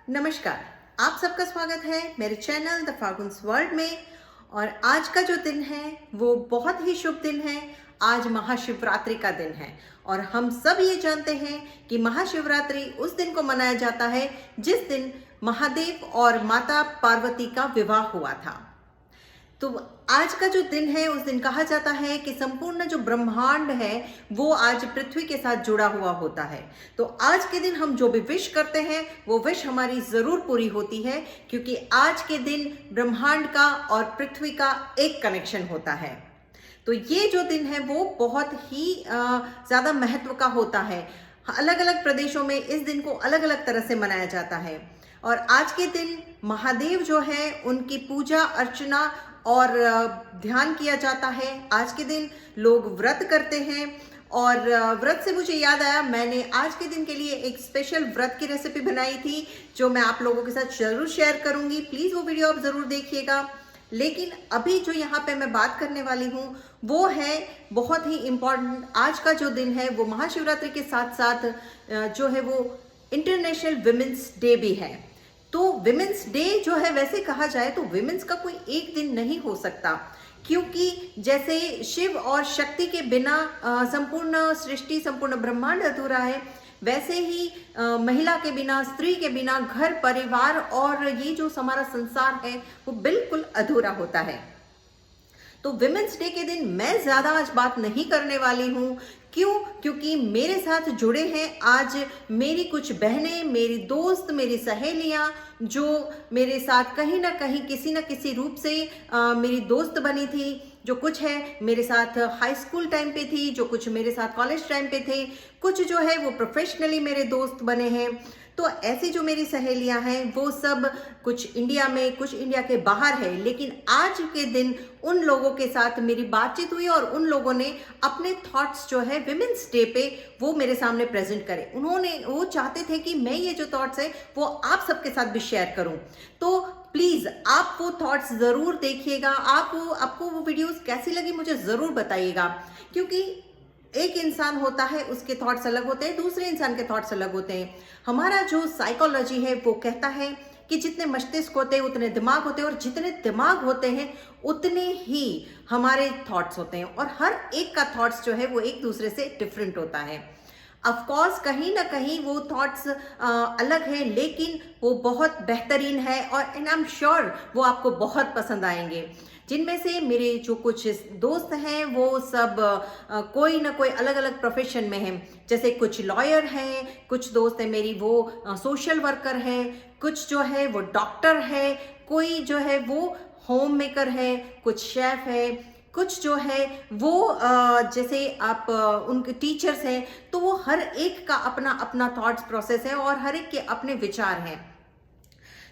नमस्कार, आप सबका स्वागत है मेरे चैनल द फागुन्स वर्ल्ड में। और आज का जो दिन है वो बहुत ही शुभ दिन है। आज महाशिवरात्रि का दिन है और हम सब ये जानते हैं कि महाशिवरात्रि उस दिन को मनाया जाता है जिस दिन महादेव और माता पार्वती का विवाह हुआ था। तो आज का जो दिन है उस दिन कहा जाता है कि संपूर्ण जो ब्रह्मांड है वो आज पृथ्वी के साथ जुड़ा हुआ होता है। तो आज के दिन हम जो भी विश करते हैं वो विश हमारी जरूर पूरी होती है, क्योंकि आज के दिन ब्रह्मांड का और पृथ्वी का एक कनेक्शन होता है। तो ये जो दिन है वो बहुत ही ज्यादा महत्व का होता है। अलग अलग प्रदेशों में इस दिन को अलग अलग तरह से मनाया जाता है। और आज के दिन महादेव जो है उनकी पूजा अर्चना और ध्यान किया जाता है। आज के दिन लोग व्रत करते हैं और व्रत से मुझे याद आया, मैंने आज के दिन के लिए एक स्पेशल व्रत की रेसिपी बनाई थी जो मैं आप लोगों के साथ जरूर शेयर करूंगी। प्लीज वो वीडियो आप जरूर देखिएगा। लेकिन अभी जो यहाँ पे मैं बात करने वाली हूँ वो है बहुत ही इम्पोर्टेंट। आज का जो दिन है वो महाशिवरात्रि के साथ साथ जो है वो इंटरनेशनल विमेंस डे भी है। तो विमेंस डे जो है, वैसे कहा जाए तो विमेंस का कोई एक दिन नहीं हो सकता, क्योंकि जैसे शिव और शक्ति के बिना संपूर्ण सृष्टि संपूर्ण ब्रह्मांड अधूरा है, वैसे ही महिला के बिना, स्त्री के बिना घर परिवार और ये जो हमारा संसार है वो बिल्कुल अधूरा होता है। तो विमेंस डे के दिन मैं ज्यादा आज बात नहीं करने वाली हूँ। क्यों? क्योंकि मेरे साथ जुड़े हैं आज मेरी कुछ बहनें, मेरी दोस्त, मेरी सहेलियां जो मेरे साथ कहीं ना कहीं किसी न किसी रूप से मेरी दोस्त बनी थी। जो कुछ है मेरे साथ हाई स्कूल टाइम पे थी, जो कुछ मेरे साथ कॉलेज टाइम पे थे, कुछ जो है वो प्रोफेशनली मेरे दोस्त बने हैं। तो ऐसी जो मेरी सहेलियां हैं वो सब कुछ इंडिया में, कुछ इंडिया के बाहर है, लेकिन आज के दिन उन लोगों के साथ मेरी बातचीत हुई और उन लोगों ने अपने थॉट्स जो है विमेंस डे पे वो मेरे सामने प्रेजेंट करे। वो चाहते थे कि मैं ये जो थॉट्स है वो आप सबके साथ भी शेयर करूं। तो प्लीज आप वो थॉट्स जरूर देखिएगा। आपको वो वीडियोस कैसी लगी मुझे जरूर बताइएगा, क्योंकि एक इंसान होता है, उसके थॉट्स अलग होते हैं, दूसरे इंसान के थॉट्स अलग होते हैं। हमारा जो साइकोलॉजी है वो कहता है कि जितने मस्तिष्क होते हैं उतने दिमाग होते हैं, और जितने दिमाग होते हैं उतने ही हमारे थॉट्स होते हैं, और हर एक का थॉट्स जो है वो एक दूसरे से डिफरेंट होता है। ऑफ कोर्स कहीं ना कहीं वो थॉट्स अलग है, लेकिन वो बहुत बेहतरीन है और एंड आई एम श्योर वो आपको बहुत पसंद आएंगे। जिनमें से मेरे जो कुछ दोस्त हैं वो सब कोई ना कोई अलग अलग प्रोफेशन में हैं। जैसे कुछ लॉयर हैं, कुछ दोस्त हैं मेरी वो सोशल वर्कर है, कुछ जो है वो डॉक्टर है, कोई जो है वो होम मेकर है, कुछ शेफ है, कुछ जो है वो जैसे आप उनके टीचर्स हैं। तो वो हर एक का अपना अपना थॉट्स प्रोसेस है और हर एक के अपने विचार हैं।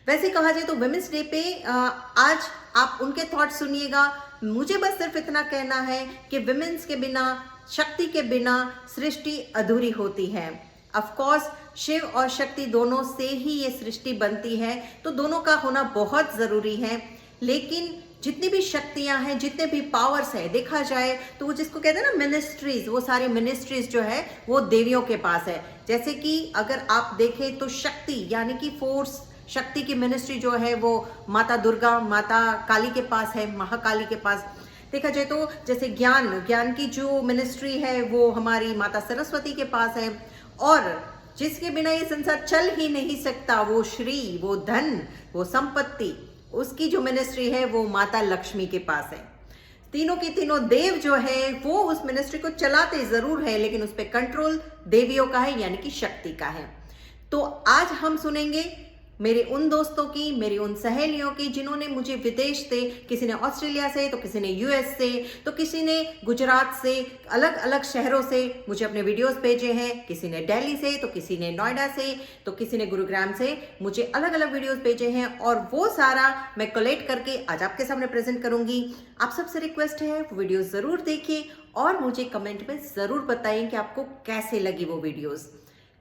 वैसे कहा जाए तो विमेंस डे पे आज आप उनके थॉट सुनिएगा। मुझे बस सिर्फ इतना कहना है कि विमेंस के बिना, शक्ति के बिना सृष्टि अधूरी होती है। ऑफ कोर्स शिव और शक्ति दोनों से ही ये सृष्टि बनती है, तो दोनों का होना बहुत जरूरी है। लेकिन जितनी भी शक्तियां हैं, जितने भी पावर्स है, देखा जाए तो वो जिसको कहते हैं ना मिनिस्ट्रीज, वो सारी मिनिस्ट्रीज जो है वो देवियों के पास है। जैसे कि अगर आप देखें तो शक्ति यानी कि फोर्स, शक्ति की मिनिस्ट्री जो है वो माता दुर्गा, माता काली के पास है, महाकाली के पास। देखा जाए तो जैसे ज्ञान की जो मिनिस्ट्री है वो हमारी माता सरस्वती के पास है, और जिसके बिना ये संसार चल ही नहीं सकता, वो श्री, वो धन, वो संपत्ति, उसकी जो मिनिस्ट्री है वो माता लक्ष्मी के पास है। तीनों की तीनों देव जो है वो उस मिनिस्ट्री को चलाते जरूर है, लेकिन उस पर कंट्रोल देवियों का है, यानी कि शक्ति का है। तो आज हम सुनेंगे मेरे उन दोस्तों की, मेरी उन सहेलियों की जिन्होंने मुझे विदेश से, किसी ने ऑस्ट्रेलिया से, तो किसी ने यूएस से, तो किसी ने गुजरात से, अलग अलग शहरों से मुझे अपने वीडियोस भेजे हैं। किसी ने दिल्ली से, तो किसी ने नोएडा से, तो किसी ने गुरुग्राम से मुझे अलग अलग वीडियोस भेजे हैं, और वो सारा मैं कलेक्ट करके आज आपके सामने प्रेजेंट करूंगी। आप सबसे रिक्वेस्ट है वो वीडियो जरूर देखिए और मुझे कमेंट में जरूर बताइए कि आपको कैसे लगी वो वीडियोस।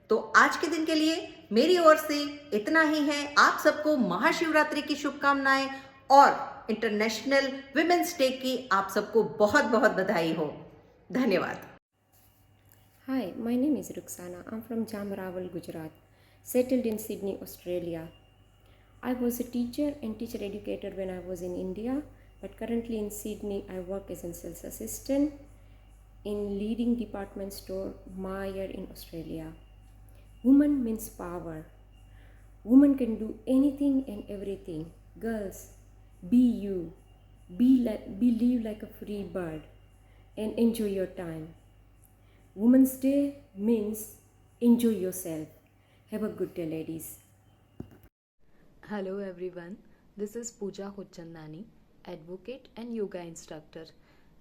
तो आज के दिन के लिए मेरी ओर से इतना ही है। आप सबको महाशिवरात्रि की शुभकामनाएं और इंटरनेशनल विमेंस डे की आप सबको बहुत बहुत बधाई हो। धन्यवाद। Hi, my name is Ruxana. I'm from Jamraval, Gujarat, settled in Sydney, Australia. I was a teacher and teacher educator when I was in India, but currently in Sydney, I work as a sales assistant in leading department store Myer in Australia. Woman means power. Woman can do anything and everything. Girls, be you. Be live like a free bird and enjoy your time. Women's Day means enjoy yourself. Have a good day, ladies. Hello everyone, this is Pooja Huchchandani, advocate and yoga instructor.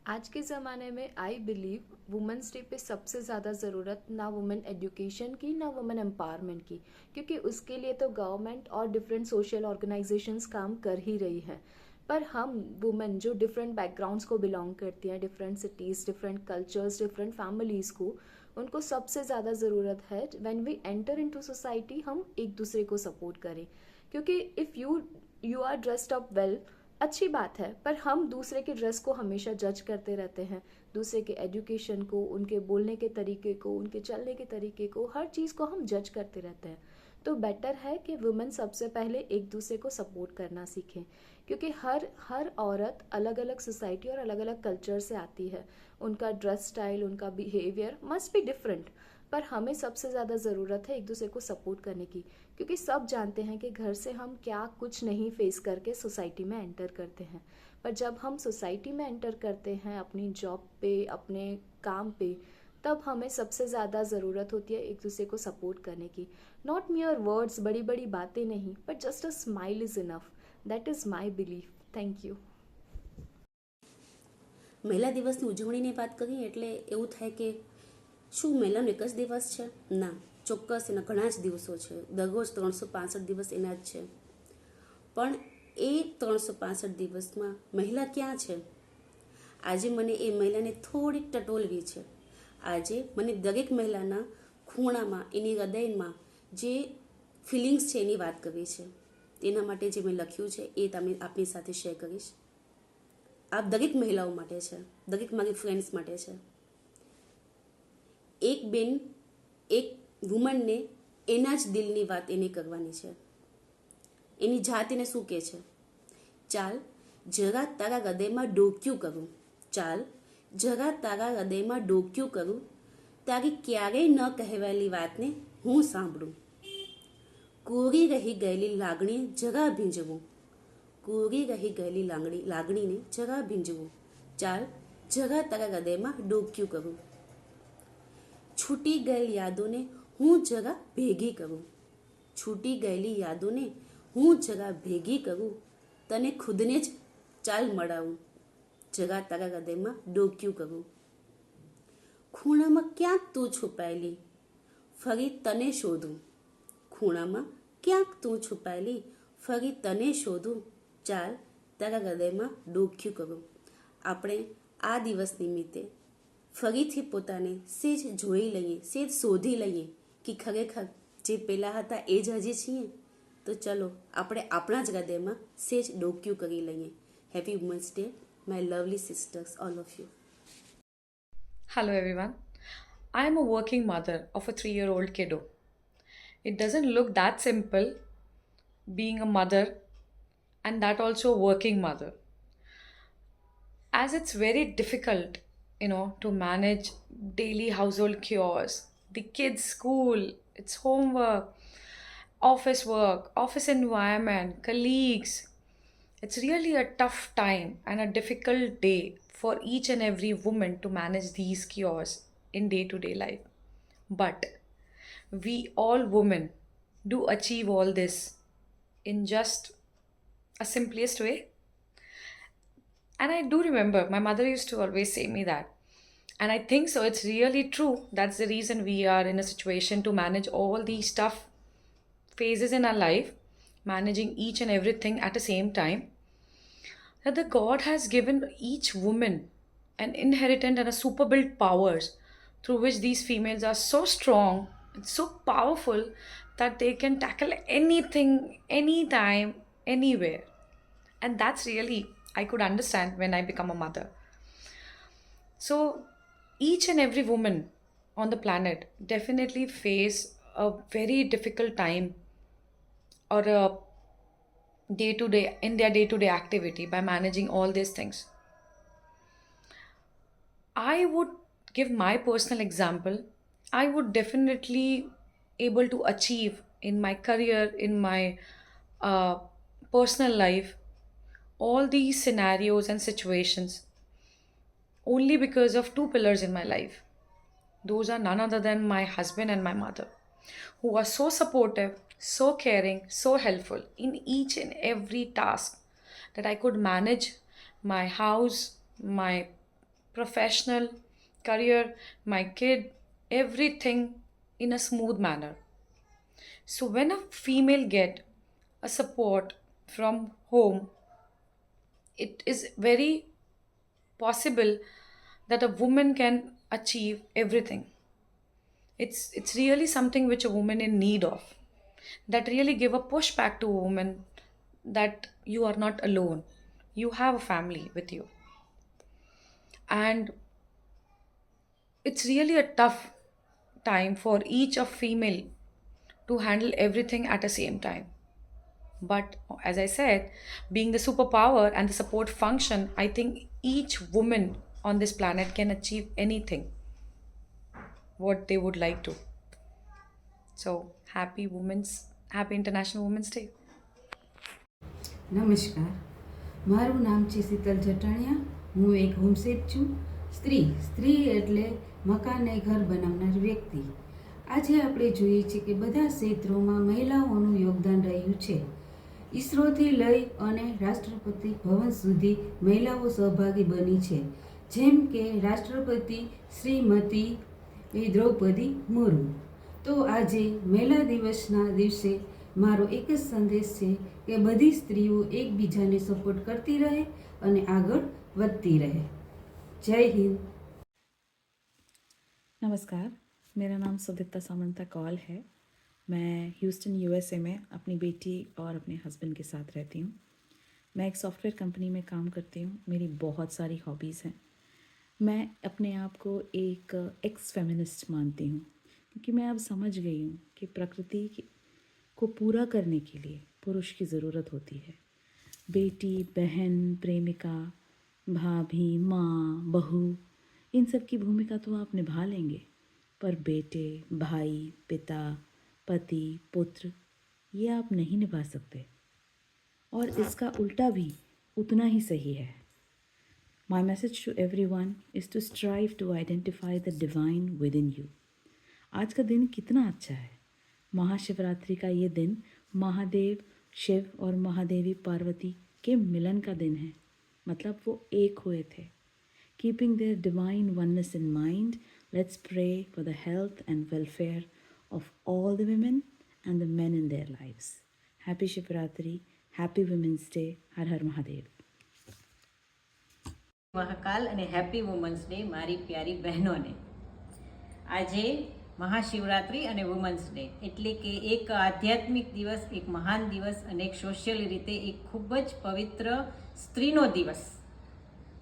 आज के ज़माने में I believe women's day पे सबसे ज़्यादा ज़रूरत ना women education की ना वुमेन एम्पावरमेंट की, क्योंकि उसके लिए तो गवर्नमेंट और डिफरेंट सोशल ऑर्गेनाइजेशंस काम कर ही रही है। पर हम वुमेन जो डिफरेंट बैकग्राउंड्स को बिलोंग करती हैं, different cities, different cultures, different families को, उनको सबसे ज़्यादा ज़रूरत है when we enter into society हम एक दूसरे को सपोर्ट करें। क्योंकि if you are dressed up well, अच्छी बात है, पर हम दूसरे के ड्रेस को हमेशा जज करते रहते हैं, दूसरे के एजुकेशन को, उनके बोलने के तरीके को, उनके चलने के तरीके को, हर चीज़ को हम जज करते रहते हैं। तो बेटर है कि वुमेन सबसे पहले एक दूसरे को सपोर्ट करना सीखें, क्योंकि हर औरत अलग अलग सोसाइटी और अलग अलग कल्चर से आती है। उनका ड्रेस स्टाइल, उनका बिहेवियर मस्ट बी डिफरेंट, पर हमें सबसे ज़्यादा ज़रूरत है एक दूसरे को सपोर्ट करने की, क्योंकि सब जानते हैं कि घर से हम क्या कुछ नहीं फेस करके सोसाइटी में एंटर करते हैं। पर जब हम सोसाइटी में एंटर करते हैं अपनी जॉब पे, अपने काम पे, तब हमें सबसे ज़्यादा ज़रूरत होती है एक दूसरे को सपोर्ट करने की। नॉट मियर वर्ड्स, बड़ी बड़ी बातें नहीं, but just a smile is enough. That is my belief. Thank you. મહિલા દિવસની ઉજવણીની વાત કરીએ એટલે એવું થાય કે શું મહિલાનો એક જ દિવસ છે? ના, ચોક્કસ એના ઘણા જ દિવસો છે. દરરોજ 365 દિવસ એના જ છે. પણ એ 365 દિવસમાં મહિલા ક્યાં છે? આજે મને એ મહિલાને થોડીક ટટોલવી છે. આજે મને દરેક મહિલાના ખૂણામાં, એની હૃદયમાં જે ફિલિંગ્સ છે એની વાત કરવી છે. તેના માટે જે મેં લખ્યું છે એ તમે આપની સાથે શેર કરીશ. આ દરેક મહિલાઓ માટે છે, દરેક મારી ફ્રેન્ડ્સ માટે છે. એક બેન, એક વુમનને એના જ દિલની વાત એને કરવાની છે. એની જાત એને શું કહે છે? ચાલ જરા તારા હૃદયમાં ડોક્યું કરું, ચાલ જરા તારા હૃદયમાં ડોક્યું કરું, તારી ક્યારેય ન કહેવાયેલી વાતને હું સાંભળું. કોરી રહી ગયેલી લાગણી જરા ભીંજવું, કોરી રહી ગયેલી લાગણીને જરા ભીંજવું, ચાલ જરા તારા હૃદયમાં ડોક્યું કરું. છૂટી ગયેલી યાદોને હું જરા ભેગી કરું, છૂટી ગયેલી યાદોને હું જરા ભેગી કરું, તને ખુદને જ ચાલ મળાવું, જરા તારા હૃદયમાં ડોક્યું કરું. ખૂણામાં ક્યાંક તું છુપાયેલી, ફરી તને શોધું, ખૂણામાં ક્યાંક તું છુપાયેલી, ફરી તને શોધું, ચાલ તારા હૃદયમાં ડોક્યું કરું. આપણે આ દિવસ નિમિત્તે ફરીથી પોતાને સેજ જોઈ લઈએ, સેજ શોધી લઈએ કે ખરેખર જે પહેલાં હતા એ જ હજી છીએ. તો ચલો આપણે આપણા જ હૃદયમાં સેજ ડોક્યું કરી લઈએ. Happy women's day, my lovely sisters, all of you. Hello everyone. I am a working mother of a 3-year-old kiddo. It doesn't look that simple being a mother, and that also a working mother, as it's very difficult, to manage daily household chores, the kids' school, its homework, work, office environment, colleagues. It's really a tough time and a difficult day for each and every woman to manage these chores in day to day life. But we all women do achieve all this in just a simplest way. And I do remember my mother used to always say me that. And I think so, it's really true. That's the reason we are in a situation to manage all these tough phases in our life, managing each and everything at the same time. That the God has given each woman an inherent and a super built powers through which these females are so strong and so powerful that they can tackle anything, anytime, anywhere. And that's really I could understand when I become a mother. So each and every woman on the planet definitely face a very difficult time or a in their day to day activity by managing all these things. I would give my personal example. I would definitely able to achieve in my career, in my uh, personal life, all these scenarios and situations only because of two pillars in my life. Those are none other than my husband and my mother, who are so supportive, so caring, so helpful in each and every task that I could manage my house, my professional career, my kid, everything in a smooth manner. So when a female get a support from home, it is very possible that a woman can achieve everything. It's really something which a woman in need of, that really give a pushback to a woman that you are not alone, you have a family with you. And it's really a tough time for each of female to handle everything at the same time. But as I said, being the superpower and the support function, I think each woman on this planet can achieve anything what they would like to. So happy International Women's Day. નમસ્કાર, મારું નામ છે શીતલ જટાણિયા. હું એક હોમસેટ છું. સ્ત્રી એટલે મકાનને ઘર બનાવનાર વ્યક્તિ. આજે આપણે જોઈએ છીએ કે બધા ક્ષેત્રોમાં મહિલાઓનું યોગદાન રહ્યું છે. ઈસરોથી લઈ અને રાષ્ટ્રપતિ ભવન સુધી મહિલાઓ સહભાગી બની છે, જેમ કે રાષ્ટ્રપતિ શ્રીમતી દ્રૌપદી મુર્મુ. તો આજે મહિલા દિવસના દિવસે મારો એક જ સંદેશ છે કે બધી સ્ત્રીઓ એકબીજાને સપોર્ટ કરતી રહે અને આગળ વધતી રહે. જય હિન્દ. नमस्कार, मेरा नाम सुदीप्ता सामंता कौल है. मैं ह्यूस्टन यूएसए में अपनी बेटी और अपने हस्बैंड के साथ रहती हूँ. मैं एक सॉफ्टवेयर कंपनी में काम करती हूँ. मेरी बहुत सारी हॉबीज़ हैं. मैं अपने आप को एक एक्स फेमिनिस्ट मानती हूँ, क्योंकि मैं अब समझ गई हूँ कि प्रकृति को पूरा करने के लिए पुरुष की ज़रूरत होती है. बेटी, बहन, प्रेमिका, भाभी, माँ, बहू, इन सब की भूमिका तो आप निभा लेंगे, पर बेटे, भाई, पिता, पति, पुत्र, ये आप नहीं निभा सकते. और इसका उल्टा भी उतना ही सही है. My message to everyone is to strive to identify the divine within you. आज का दिन कितना अच्छा है. महाशिवरात्रि का ये दिन महादेव शिव और महादेवी पार्वती के मिलन का दिन है. मतलब वो एक हुए थे. Keeping their divine oneness in mind, let's pray for the health and welfare of all the women and the men in their lives. Happy Shivratri, Happy Women's Day, Har Har Mahadev. Mahakal અને happy women's day મારી પ્યારી બહેનોને. આજે મહાશિવરાત્રિ અને women's day એટલે કે એક આધ્યાત્મિક દિવસ, એક મહાન દિવસ અને એક સોશિયલ રીતે એક ખૂબ જ પવિત્ર સ્ત્રીનો દિવસ.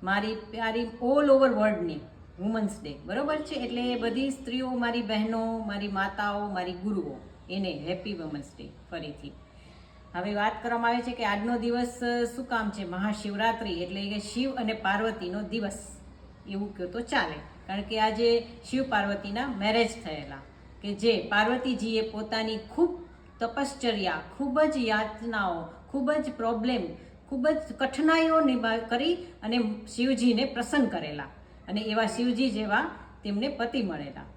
મારી પ્યારી ઓલ ઓવર વર્લ્ડની વુમન્સ ડે, બરાબર છે? એટલે બધી સ્ત્રીઓ, મારી બહેનો, મારી માતાઓ, મારી ગુરુઓ, એને હેપી વુમન્સ ડે ફરીથી. હવે વાત કરવામાં આવે છે કે આજનો દિવસ શું કામ છે? મહાશિવરાત્રિ એટલે કે શિવ અને પાર્વતીનો દિવસ એવું કહો તો ચાલે, કારણ કે આજે શિવ પાર્વતીના મેરેજ થયેલા, કે જે પાર્વતીજીએ પોતાની ખૂબ તપશ્ચર્યા, ખૂબ જ યાતનાઓ, ખૂબ જ પ્રોબ્લેમ, ખૂબ જ કઠિનાઈઓ કરી અને શિવજીને પ્રસન્ન કરેલા, અને એવા શિવજી જેવા તેમને પતિ મળેલા.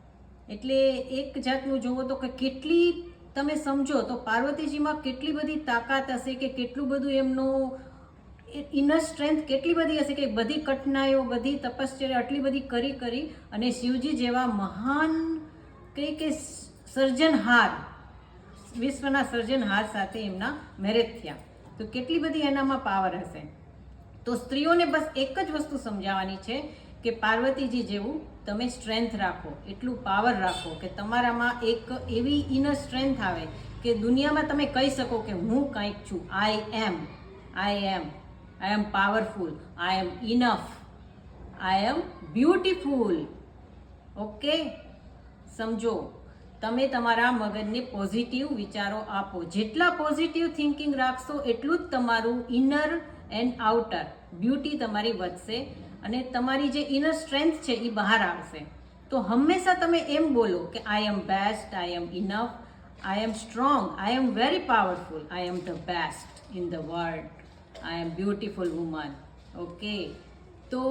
એટલે એક જાતનું જોવો તો કે કેટલી તમે સમજો તો પાર્વતીજીમાં કેટલી બધી તાકાત હશે, કે કેટલું બધું એમનું ઇનર સ્ટ્રેન્થ કેટલી બધી હશે, કે બધી કઠિનાઈઓ, બધી તપશ્ચર્યા આટલી બધી કરી અને શિવજી જેવા મહાન કે સર્જનહાર, વિશ્વના સર્જનહાર સાથે એમના મેરેજ થયા. તો કેટલી બધી એનામાં પાવર હશે. તો સ્ત્રીઓને બસ એક જ વસ્તુ સમજાવવાની છે કે પાર્વતીજી જેવું તમે સ્ટ્રેન્થ રાખો, એટલું પાવર રાખો કે તમારામાં એક એવી ઇનર સ્ટ્રેન્થ આવે કે દુનિયામાં તમે કહી શકો કે હું કંઈક છું. આઈ am powerful, I am enough, I am beautiful. Okay, સમજો તમે તમારા મગજને પોઝિટિવ વિચારો આપો. જેટલા પોઝિટિવ થિંકિંગ રાખશો એટલું જ તમારું ઇનર એન્ડ આઉટર બ્યુટી તમારી વધશે અને તમારી જે ઇનર સ્ટ્રેન્થ છે એ બહાર આવશે. તો હંમેશા તમે એમ બોલો કે I am best, I am enough, I am strong, I am very powerful, I am the best in the world, I am beautiful woman. Okay, તો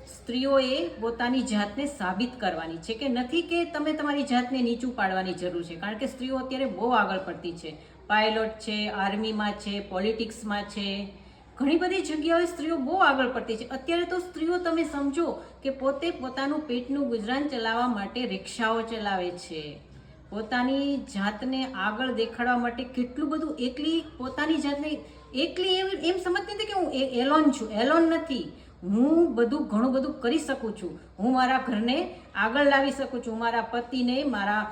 સ્ત્રીઓએ પોતાની જાતને સાબિત કરવાની છે કે નથી કે તમે તમારી જાતને નીચું પાડવાની જરૂર છે. કારણ કે સ્ત્રીઓ અત્યારે બહુ આગળ પડતી છે. પાયલોટ છે, આર્મીમાં છે, પોલિટિક્સમાં છે, ઘણી બધી જગ્યાએ સ્ત્રીઓ બહુ આગળ પડતી છે. અત્યારે તો સ્ત્રીઓ તમે સમજો કે પોતે પોતાનું પેટનું ગુજરાન ચલાવવા માટે રિક્ષાઓ ચલાવે છે. પોતાની જાતને આગળ દેખાડવા માટે કેટલું બધું એકલી પોતાની જાતને એકલી એમ સમજતી નથી કે હું એલોન છું. એલોન નથી. હું બધું ઘણું બધું કરી શકું છું. હું મારા ઘરને આગળ લાવી શકું છું. મારા પતિને, મારા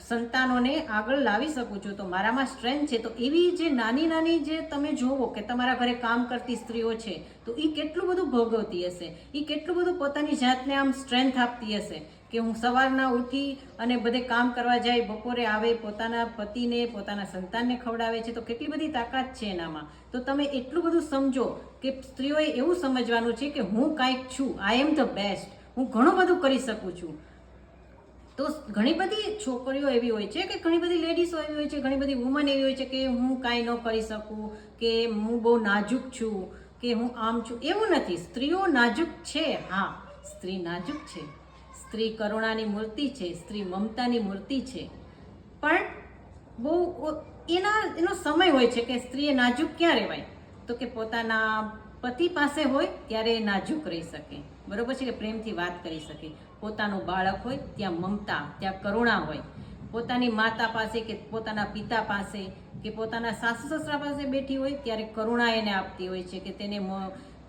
સંતાનોને આગળ લાવી શકું છું. તો મારામાં સ્ટ્રેન્થ છે. તો એવી જે નાની નાની જે તમે જોવો કે તમારા ઘરે કામ કરતી સ્ત્રીઓ છે તો એ કેટલું બધું ભોગવતી હશે, એ કેટલું બધું પોતાની જાતને આમ સ્ટ્રેન્થ આપતી હશે કે હું સવારના ઉઠી અને બધે કામ કરવા જાય, બપોરે આવે, પોતાના પતિને, પોતાના સંતાનને ખવડાવે છે. તો કેટલી બધી તાકાત છે એનામાં. તો તમે એટલું બધું સમજો કે સ્ત્રીઓએ એવું સમજવાનું છે કે હું કાંઈક છું, આઈ એમ ધ બેસ્ટ, હું ઘણું બધું કરી શકું છું. તો ઘણી બધી છોકરીઓ એવી હોય છે કે ઘણી બધી લેડીઝો એવી હોય છે, ઘણી બધી વુમન એવી હોય છે કે હું કાંઈ ન કરી શકું, કે હું બહુ નાજુક છું, કે હું આમ છું. એવું નથી. સ્ત્રીઓ નાજુક છે. હા, સ્ત્રી નાજુક છે. સ્ત્રી કરુણાની મૂર્તિ છે, સ્ત્રી મમતાની મૂર્તિ છે. પણ બહુ એનો સમય હોય છે કે સ્ત્રીએ નાજુક ક્યાં રહેવાય, તો કે પોતાના પતિ પાસે હોય ત્યારે એ નાજુક રહી શકે, બરોબર છે, કે પ્રેમથી વાત કરી શકે. પોતાનું બાળક હોય ત્યાં મમતા, ત્યાં કરુણા હોય. પોતાની માતા પાસે કે પોતાના પિતા પાસે કે પોતાના સાસુ સસરા પાસે બેઠી હોય ત્યારે કરુણા એને આપતી હોય છે કે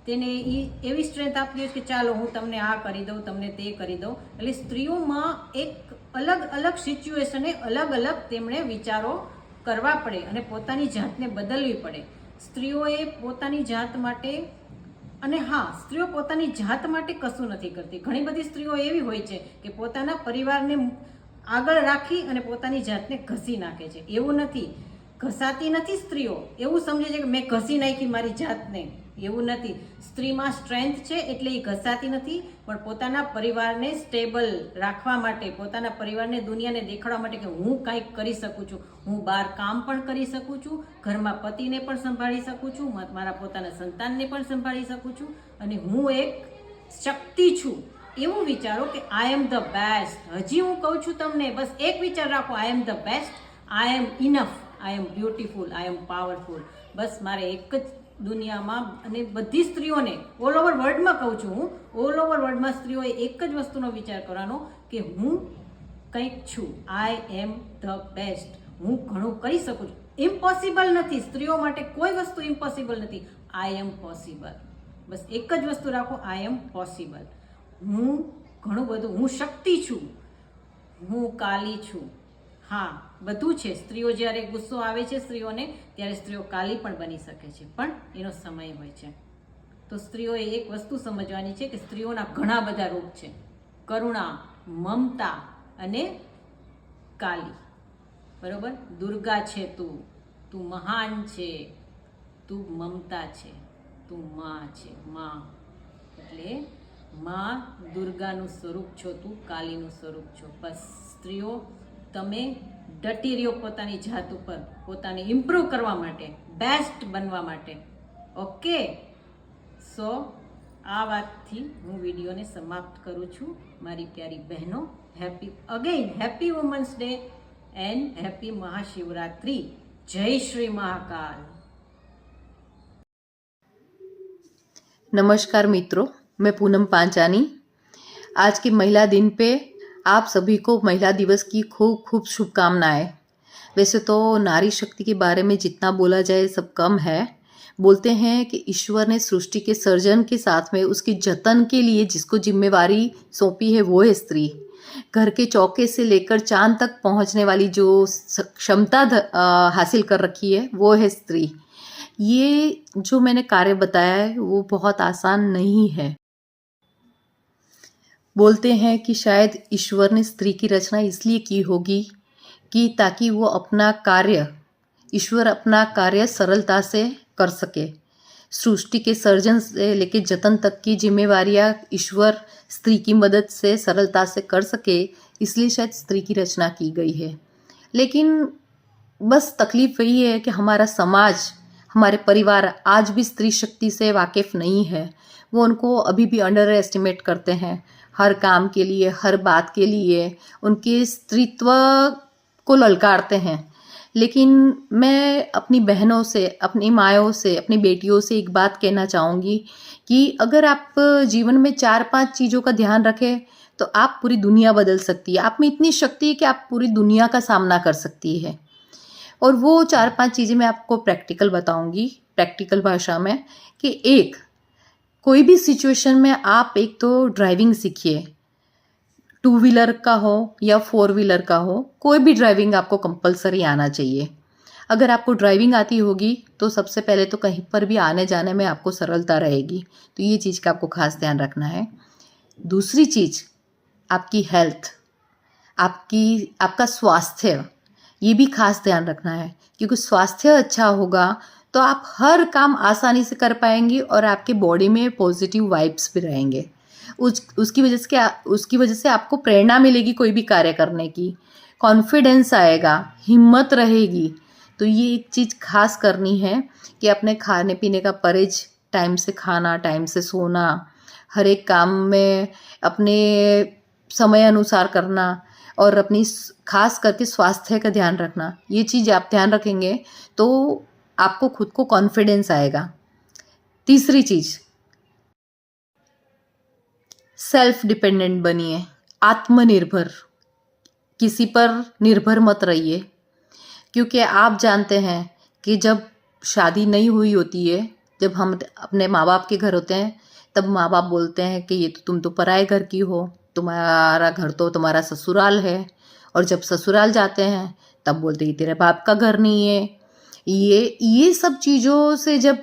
તેને એવી સ્ટ્રેન્થ આપતી હોય છે કે ચાલો હું તમને આ કરી દઉં, તમને તે કરી દઉં. એટલે સ્ત્રીઓમાં એક અલગ અલગ સિચ્યુએશને અલગ અલગ તેમણે વિચારો કરવા પડે અને પોતાની જાતને બદલવી પડે. સ્ત્રીઓએ પોતાની જાત માટે, અને હા, સ્ત્રીઓ પોતાની જાત માટે કશું નથી કરતી. ઘણી બધી સ્ત્રીઓ એવી હોય છે કે પોતાના પરિવારને આગળ રાખી અને પોતાની જાતને ઘસી નાખે છે. એવું નથી, ઘસાતી નથી સ્ત્રીઓ. એવું સમજે છે કે મેં ઘસી નાખી મારી જાતને. એવું નથી. સ્ત્રીમાં સ્ટ્રેન્થ છે એટલે એ ઘસાતી નથી, પણ પોતાના પરિવારને સ્ટેબલ રાખવા માટે, પોતાના પરિવારને દુનિયાને દેખાડવા માટે કે હું કાંઈક કરી શકું છું, હું બહાર કામ પણ કરી શકું છું, ઘરમાં પતિને પણ સંભાળી શકું છું, મારા પોતાના સંતાનને પણ સંભાળી શકું છું, અને હું એક શક્તિ છું. એવું વિચારો કે આઈ એમ ધ બેસ્ટ. હજી હું કહું છું તમને, બસ એક વિચાર રાખો, I am the best, I am enough, I am beautiful, I am powerful. બસ મારે એક જ દુનિયામાં, અને બધી સ્ત્રીઓને ઓલ ઓવર વર્લ્ડમાં કહું છું, હું ઓલ ઓવર વર્લ્ડમાં સ્ત્રીઓએ એક જ વસ્તુનો વિચાર કરવાનો કે હું કંઈક છું, આઈ એમ ધ બેસ્ટ, હું ઘણું કરી શકું છું. ઇમ્પોસિબલ નથી. સ્ત્રીઓ માટે કોઈ વસ્તુ ઇમ્પોસિબલ નથી. આઈ એમ પોસિબલ. બસ એક જ વસ્તુ રાખો, આઈ એમ પોસિબલ. હું ઘણું બધું, હું શક્તિ છું, હું કાલી છું. હા, બધું છે. સ્ત્રીઓ જ્યારે ગુસ્સો આવે છે સ્ત્રીઓને, ત્યારે સ્ત્રીઓ કાલી પણ બની શકે છે, પણ એનો સમય હોય છે. તો સ્ત્રીઓએ એક વસ્તુ સમજવાની છે કે સ્ત્રીઓના ઘણા બધા રૂપ છે: કરુણા, મમતા અને કાલી. બરોબર? દુર્ગા છે તું મહાન છે, તું મમતા છે, તું માં છે. માં એટલે માં દુર્ગાનું સ્વરૂપ છો, તું કાલીનું સ્વરૂપ છો. બસ સ્ત્રીઓ, તમે ડટી રહ્યો પોતાની જાત ઉપર, પોતાને ઇમ્પ્રૂવ કરવા માટે, બેસ્ટ બનવા માટે. ઓકે, સો આ વાતથી હું વિડીયોને સમાપ્ત કરું છું. મારી પ્યારી બહેનો, happy women's day and happy Mahashivratri. જય શ્રી महाकाल. नमस्कार मित्रों, मैं पूनम पांचानी। आज के महिला दिन पे आप सभी को महिला दिवस की खूब खूब शुभकामनाएं। वैसे तो नारी शक्ति के बारे में जितना बोला जाए सब कम है। बोलते हैं कि ईश्वर ने सृष्टि के सर्जन के साथ में उसके जतन के लिए जिसको जिम्मेवारी सौंपी है वो है स्त्री। घर के चौके से लेकर चांद तक पहुंचने वाली जो क्षमता हासिल कर रखी है वो है स्त्री। ये जो मैंने कार्य बताया है वो बहुत आसान नहीं है। बोलते हैं कि शायद ईश्वर ने स्त्री की रचना इसलिए की होगी कि ताकि वो अपना कार्य, ईश्वर अपना कार्य सरलता से कर सके। सृष्टि के सर्जन से लेके जतन तक की जिम्मेवारियां ईश्वर स्त्री की मदद से सरलता से कर सके, इसलिए शायद स्त्री की रचना की गई है। लेकिन बस तकलीफ वही है कि हमारा समाज, हमारे परिवार आज भी स्त्री शक्ति से वाकिफ़ नहीं है। वो उनको अभी भी अंडर एस्टिमेट करते हैं। हर काम के लिए, हर बात के लिए उनके स्त्रीत्व को ललकारते हैं। लेकिन मैं अपनी बहनों से, अपनी मायों से, अपनी बेटियों से एक बात कहना चाहूँगी कि अगर आप जीवन में 4-5 चीज़ों का ध्यान रखें तो आप पूरी दुनिया बदल सकती है। आप में इतनी शक्ति है कि आप पूरी दुनिया का सामना कर सकती है। और वो 4-5 चीज़ें मैं आपको प्रैक्टिकल बताऊँगी, प्रैक्टिकल भाषा में, कि एक, कोई भी सिचुएशन में आप एक तो ड्राइविंग सीखिए। 2 व्हीलर का हो या 4 व्हीलर का हो, कोई भी ड्राइविंग आपको कंपलसरी आना चाहिए। अगर आपको ड्राइविंग आती होगी तो सबसे पहले तो कहीं पर भी आने जाने में आपको सरलता रहेगी। तो ये चीज़ का आपको खास ध्यान रखना है। दूसरी चीज़, आपकी हेल्थ, आपका स्वास्थ्य, ये भी खास ध्यान रखना है, क्योंकि स्वास्थ्य अच्छा होगा तो आप हर काम आसानी से कर पाएंगे और आपके बॉडी में पॉजिटिव वाइब्स भी रहेंगे। उसकी वजह से आपको प्रेरणा मिलेगी कोई भी कार्य करने की, कॉन्फिडेंस आएगा, हिम्मत रहेगी। तो ये एक चीज़ खास करनी है कि अपने खाने पीने का परहेज, टाइम से खाना, टाइम से सोना, हर एक काम में अपने समय अनुसार करना और अपनी खास करके स्वास्थ्य का ध्यान रखना। ये चीज़ आप ध्यान रखेंगे तो आपको खुद को कॉन्फिडेंस आएगा। तीसरी चीज़, सेल्फ डिपेंडेंट बनिए, आत्मनिर्भर, किसी पर निर्भर मत रहिए। क्योंकि आप जानते हैं कि जब शादी नहीं हुई होती है, जब हम अपने माँ बाप के घर होते हैं, तब माँ बाप बोलते हैं कि ये तो तुम तो पराए घर की हो, तुम्हारा घर तो तुम्हारा ससुराल है। और जब ससुराल जाते हैं तब बोलते हैं तेरे बाप का घर नहीं है। ये सब चीज़ों से जब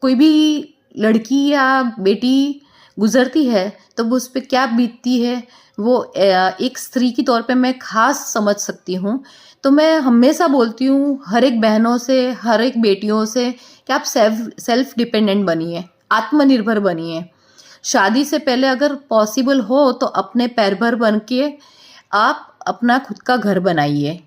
कोई भी लड़की या बेटी गुजरती है तब उस पर क्या बीतती है वो एक स्त्री की तौर पे मैं खास समझ सकती हूँ। तो मैं हमेशा बोलती हूँ हर एक बहनों से, हर एक बेटियों से कि आप सेल्फ डिपेंडेंट बनिए, आत्मनिर्भर बनिए। शादी से पहले अगर पॉसिबल हो तो अपने पैर भर बन के आप अपना खुद का घर बनाइए।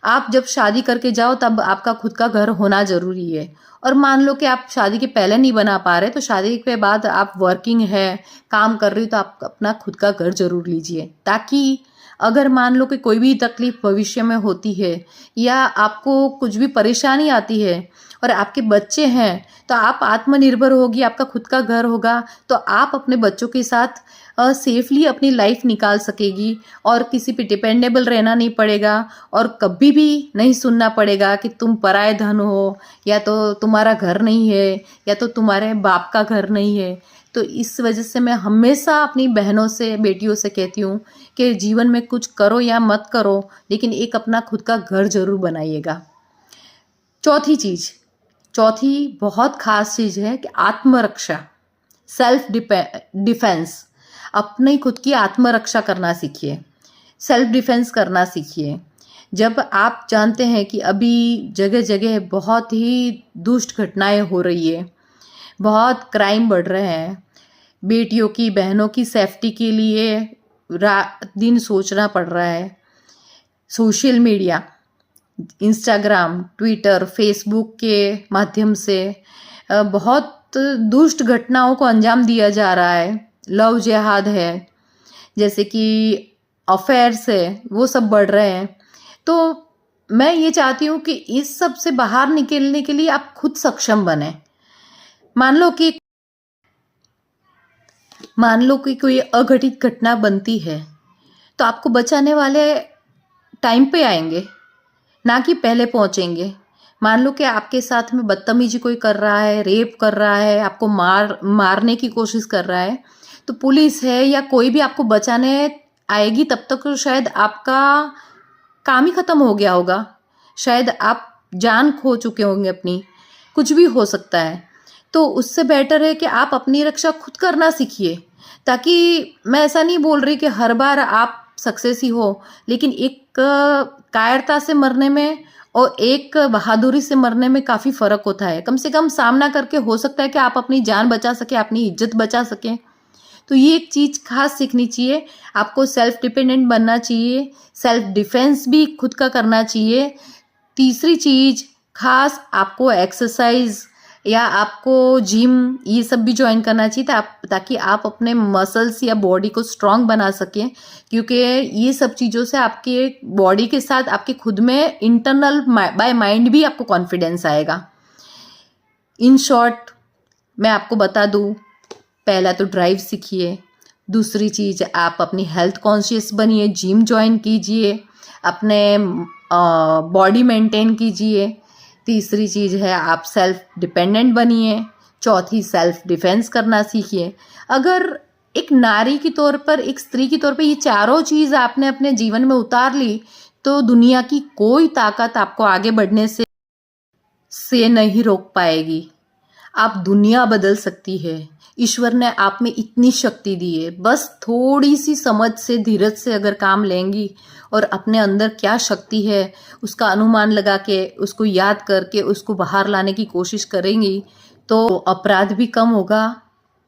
आप जब शादी करके जाओ तब आपका खुद का घर होना ज़रूरी है। और मान लो कि आप शादी के पहले नहीं बना पा रहे, तो शादी के बाद आप वर्किंग है, काम कर रही हो, तो आप अपना खुद का घर ज़रूर लीजिए, ताकि अगर मान लो कि कोई भी तकलीफ भविष्य में होती है या आपको कुछ भी परेशानी आती है और आपके बच्चे हैं, तो आप आत्मनिर्भर होगी, आपका खुद का घर होगा, तो आप अपने बच्चों के साथ सेफली अपनी लाइफ निकाल सकेगी और किसी पे डिपेंडेबल रहना नहीं पड़ेगा और कभी भी नहीं सुनना पड़ेगा कि तुम पराए धन हो, या तो तुम्हारा घर नहीं है, या तो तुम्हारे बाप का घर नहीं है। तो इस वजह से मैं हमेशा अपनी बहनों से, बेटियों से कहती हूँ कि जीवन में कुछ करो या मत करो, लेकिन एक अपना खुद का घर जरूर बनाइएगा। चौथी बहुत खास चीज़ है कि आत्मरक्षा, सेल्फ डिफेंस। अपनी खुद की आत्मरक्षा करना सीखिए, सेल्फ डिफेंस करना सीखिए। जब आप जानते हैं कि अभी जगह जगह बहुत ही दुष्ट घटनाएं हो रही है, बहुत क्राइम बढ़ रहे हैं, बेटियों की, बहनों की सेफ्टी के लिए रात दिन सोचना पड़ रहा है। Social media, Instagram, Twitter, Facebook के माध्यम से बहुत दुष्ट घटनाओं को अंजाम दिया जा रहा है। लव जिहाद है, जैसे कि अफेयर्स है, वो सब बढ़ रहे हैं। तो मैं ये चाहती हूँ कि इस सब से बाहर निकलने के लिए आप खुद सक्षम बने। मान लो कि कोई अघटित घटना बनती है तो आपको बचाने वाले टाइम पे आएंगे, ना कि पहले पहुंचेंगे। मान लो कि आपके साथ में बदतमीजी कोई कर रहा है, रेप कर रहा है, आपको मारने की कोशिश कर रहा है, तो पुलिस है या कोई भी आपको बचाने आएगी, तब तक तो शायद आपका काम ही खत्म हो गया होगा, शायद आप जान खो चुके होंगे अपनी, कुछ भी हो सकता है। तो उससे बेटर है कि आप अपनी रक्षा खुद करना सीखिए। ताकि मैं ऐसा नहीं बोल रही कि हर बार आप सक्सेस ही हो, लेकिन एक कायरता से मरने में और एक बहादुरी से मरने में काफ़ी फ़र्क होता है। कम से कम सामना करके हो सकता है कि आप अपनी जान बचा सकें, अपनी इज्जत बचा सकें। तो ये एक चीज़ खास सीखनी चाहिए। आपको सेल्फ डिपेंडेंट बनना चाहिए, सेल्फ डिफेंस भी खुद का करना चाहिए। तीसरी चीज़ खास आपको एक्सरसाइज या आपको जिम ये सब भी ज्वाइन करना चाहिए ताकि आप अपने मसल्स या बॉडी को स्ट्रांग बना सकें, क्योंकि ये सब चीज़ों से आपके बॉडी के साथ आपके खुद में इंटरनल बाय माइंड भी आपको कॉन्फिडेंस आएगा। इन शॉर्ट मैं आपको बता दूं, पहला तो ड्राइव सीखिए, दूसरी चीज़ आप अपनी हेल्थ कॉन्शियस बनिए, जिम ज्वाइन कीजिए, अपने बॉडी मेंटेन कीजिए। तीसरी चीज़ है आप सेल्फ डिपेंडेंट बनिए। चौथी सेल्फ डिफेंस करना सीखिए। अगर एक नारी के तौर पर, एक स्त्री के तौर पर ये चारों चीज़ आपने अपने जीवन में उतार ली तो दुनिया की कोई ताकत आपको आगे बढ़ने से नहीं रोक पाएगी। आप दुनिया बदल सकती है। ईश्वर ने आप में इतनी शक्ति दी है, बस थोड़ी सी समझ से, धीरज से अगर काम लेंगी और अपने अंदर क्या शक्ति है उसका अनुमान लगा के, उसको याद करके उसको बाहर लाने की कोशिश करेंगी तो अपराध भी कम होगा,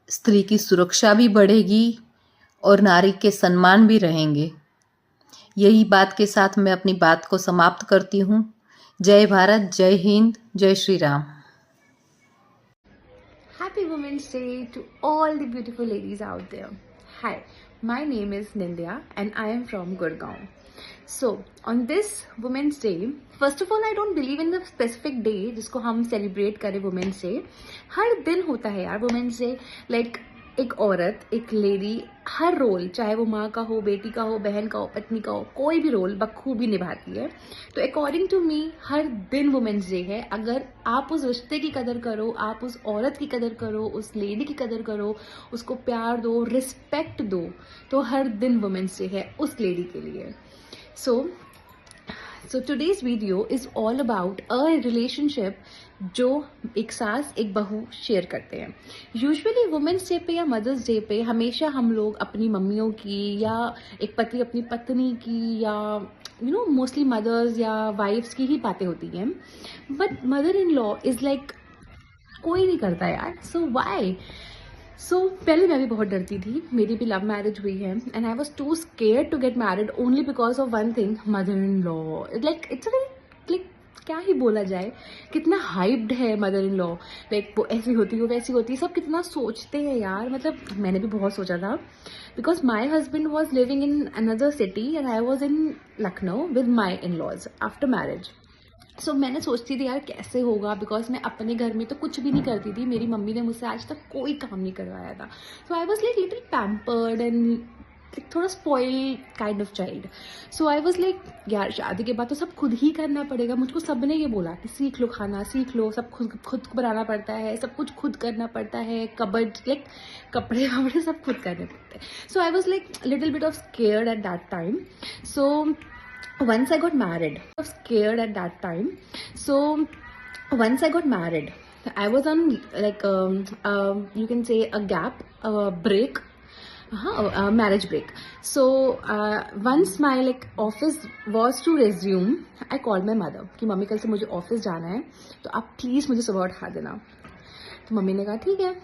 स्त्री की सुरक्षा भी बढ़ेगी और नारी के सम्मान भी रहेंगे। यही बात के साथ मैं अपनी बात को समाप्त करती हूँ। जय भारत, जय हिंद, जय Shri Ram. Happy Women's Day to all the beautiful ladies out there. Hi, my name is Nindya and I am from Gurgaon. So, on this Women's Day, first of all, I don't believe in the specific day जिसको हम celebrate करें Women's Day. हर दिन होता है यार Women's Day. Like एक औरत, एक लेडी हर रोल, चाहे वो माँ का हो, बेटी का हो, बहन का हो, पत्नी का हो, कोई भी रोल बखूबी निभाती है। तो अकॉर्डिंग टू मी हर दिन वुमेंस डे है। अगर आप उस रिश्ते की कदर करो, आप उस औरत की कदर करो, उस लेडी की कदर करो, उसको प्यार दो, रिस्पेक्ट दो, तो हर दिन वुमेंस डे है उस लेडी के लिए। So today's video is all about a relationship जो एक सास एक बहू शेयर करते हैं। यूजुअली वुमेंस डे पे या मदर्स डे पे हमेशा हम लोग अपनी मम्मियों की या एक पति अपनी पत्नी की या मोस्टली मदर्स या वाइफ्स की ही बातें होती हैं, but mother in law is like कोई नहीं करता यार। सो वाई? पहले मैं भी बहुत डरती थी, मेरी भी लव मैरिज हुई है and I was too scared to get married only because of one thing, mother in law. Like it's like क्या ही बोला जाए, कितना हाइप्ड है मदर इन लॉ। लाइक वो ऐसी होती है, वैसी होती है, सब कितना सोचते हैं यार। मतलब मैंने भी बहुत सोचा था because my husband was living in another city and I was in Lucknow with my in laws after marriage. So मैंने सोचती थी यार कैसे होगा, बिकॉज मैं अपने घर में तो कुछ भी नहीं करती थी, मेरी मम्मी ने मुझसे आज तक कोई काम नहीं करवाया था। So I was like little pampered and थोड़ा spoil kind of child. So I was like यार शादी के बाद तो सब खुद ही करना पड़ेगा। मुझको सब ने ये बोला कि सीख लो, खाना सीख लो, सब खुद बनाना पड़ता है, सब कुछ खुद करना पड़ता है, कबर्ड लाइक कपड़े वपड़े सब खुद करने पड़ते हैं। So I was like little bit of scared at that time. So once I got married, I was scared at that time. So once I got married, I was on like you can say a gap, a break, a marriage break. So once my like office was to resume, I called my mother कि mummy कल से मुझे office जाना है तो आप please मुझे सुबह उठा देना। तो मम्मी ने कहा ठीक है,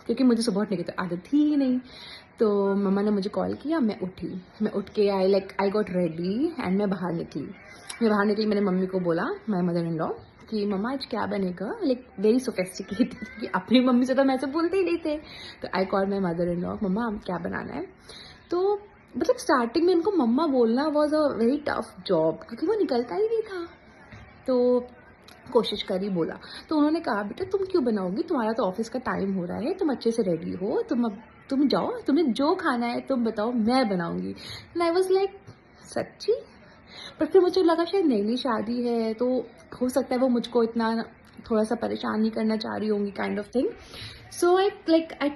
क्योंकि मुझे सुबह उठने की तो आदत थी ही नहीं। तो मम्मा ने मुझे कॉल किया, मैं उठी, मैं उठ के आई गॉट रेडी एंड मैं बाहर निकली। मैंने मम्मी को बोला, माय मदर इन लॉ, कि मम्मा आज क्या बनेगा, लाइक वेरी सोफिस्टिकेटेड, कि अपनी मम्मी से तो मैं ऐसे बोलते ही नहीं थे। तो I call my mother in law, मम्मा क्या बनाना है। तो मतलब स्टार्टिंग में इनको मम्मा बोलना was a very tough job, क्योंकि वो निकलता ही नहीं था। तो कोशिश करी, बोला, तो उन्होंने कहा बेटा तुम क्यों बनाओगी, तुम्हारा तो ऑफिस का टाइम हो रहा है, तुम अच्छे से रेडी हो, तुम जाओ, तुम्हें जो खाना है तुम बताओ, मैं बनाऊंगी। एंड आई वाज लाइक सच्ची? पर फिर मुझे लगा शायद नई शादी है तो हो सकता है वो मुझको इतना थोड़ा सा परेशान नहीं करना चाह रही होंगी, kind of thing. So I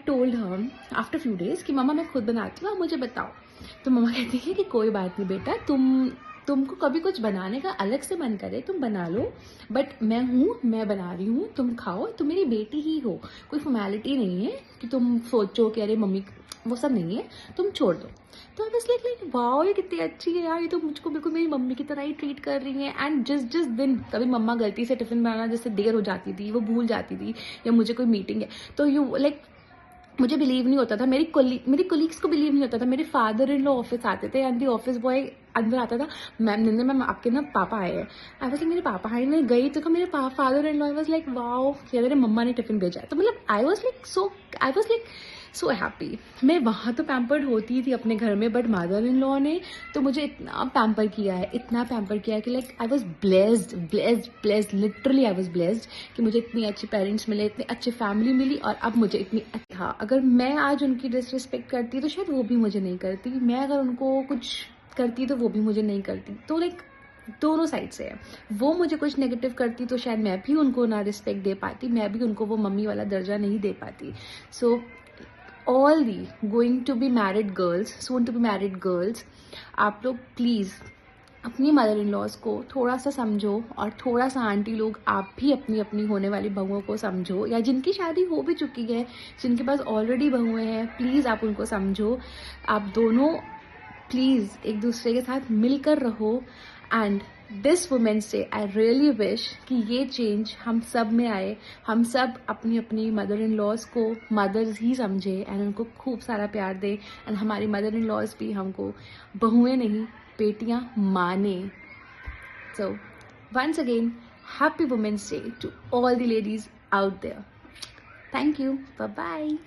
told her after few days कि मम्मा मैं खुद बनाती हूँ, आप मुझे बताओ। तो मम्मा कहती है कि कोई बात नहीं बेटा, तुमको कभी कुछ बनाने का अलग से मन करे तुम बना लो, बट मैं बना रही हूँ, तुम खाओ, तुम मेरी बेटी ही हो, कोई फॉर्मेलिटी नहीं है कि तुम सोचो कि अरे मम्मी, वो सब नहीं है, तुम छोड़ दो। तो आई वाज लाइक वाओ, ये कितनी अच्छी है यार, ये तो मुझको बिल्कुल मेरी मम्मी की तरह ही ट्रीट कर रही है। एंड जिस दिन कभी मम्मा गलती से टिफिन बनाना जैसे देर हो जाती थी, वो भूल जाती थी, या मुझे कोई मीटिंग है, तो मुझे बिलीव नहीं होता था, मेरी कोलीग्स को बिलीव नहीं होता था। मेरे फादर इन लॉ ऑफिस आते थे एंड द ऑफिस बॉय अंदर आता था, मैम आपके ना पापा आए हैं। आई वाज लाइक मेरे पापा आए, मैं गई तो मेरे father in law, I was like wow, मेरे मम्मा ने टिफिन भेजा है। तो मतलब I was like so happy. मैं वहाँ तो पैम्पर्ड होती थी अपने घर में, बट मदर इन लॉ ने तो मुझे इतना पैम्पर किया है कि like I was blessed, literally I was blessed कि मुझे इतनी अच्छे पेरेंट्स मिले, इतनी अच्छी फैमिली मिली, और अब मुझे इतनी हाँ, अगर मैं आज उनकी डिसरिस्पेक्ट करती तो शायद वो भी मुझे नहीं करती, मैं अगर उनको कुछ करती तो वो भी मुझे नहीं करती। तो लाइक दोनों साइड से है, वो मुझे कुछ नेगेटिव करती तो शायद मैं भी उनको ना रिस्पेक्ट दे पाती, मैं भी उनको वो मम्मी वाला दर्जा नहीं दे पाती। सो all the going to be married girls, soon to be married girls, आप लोग प्लीज़ अपनी मदर इन लॉज को थोड़ा सा समझो, और थोड़ा सा आंटी लोग आप भी अपनी अपनी होने वाली बहुओं को समझो, या जिनकी शादी हो भी चुकी है, जिनके पास ऑलरेडी बहुएं हैं, प्लीज़ आप उनको समझो। आप दोनों प्लीज़ एक दूसरे के साथ मिलकर रहो। And this women's day I really wish कि ये चेंज हम सब में आए, हम सब अपनी अपनी मदर इन लॉज को मदर्स ही समझे एंड उनको खूब सारा प्यार दे, एंड हमारी मदर इन लॉज भी हमको बहुएं नहीं बेटियां माने। So once again happy women's day to all the ladies out there. Thank you, bye bye.